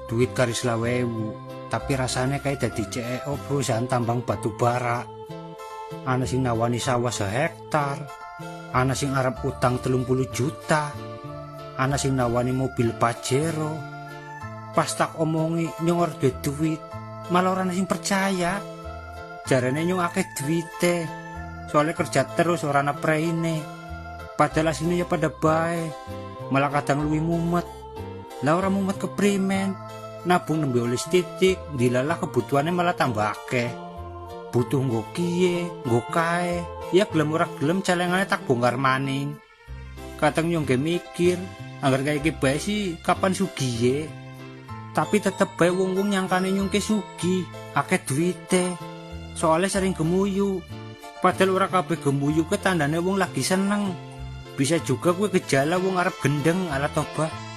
duit kari 20.000, tapi rasanya kayak dadi CEO perusahaan tambang batu bara. Ana sing nawani sawah 1 hektar, ana sing arep utang 30 juta, ana sing nawani mobil Pajero. Pas tak omongi nyong ora duit, malah ora ana sing percaya. Jarane nyong akeh duite, soalnya kerja terus ora ana preine. Padahal asine ya pada bae, malah kadang luwih mumet. Lah ora mumet keprimen, nabung nembe oleh titik, dilalah kebutuhannya malah tambah akeh. Butuh nggo kiye, nggo kae, ya gelem ora gelem celengane tak bongkar maning. Kadang nyong ge mikir, anggar kaya iki bae sih kapan sugihe. Tapi tetep bae wong-wong nyangkane nyong ke sugi, akeh duite. Soalnya sering gemuyu. Padahal ora kabeh gemuyu ke tandane wong lagi seneng. Bisa juga gue gejala wong arep gendeng ala tobat.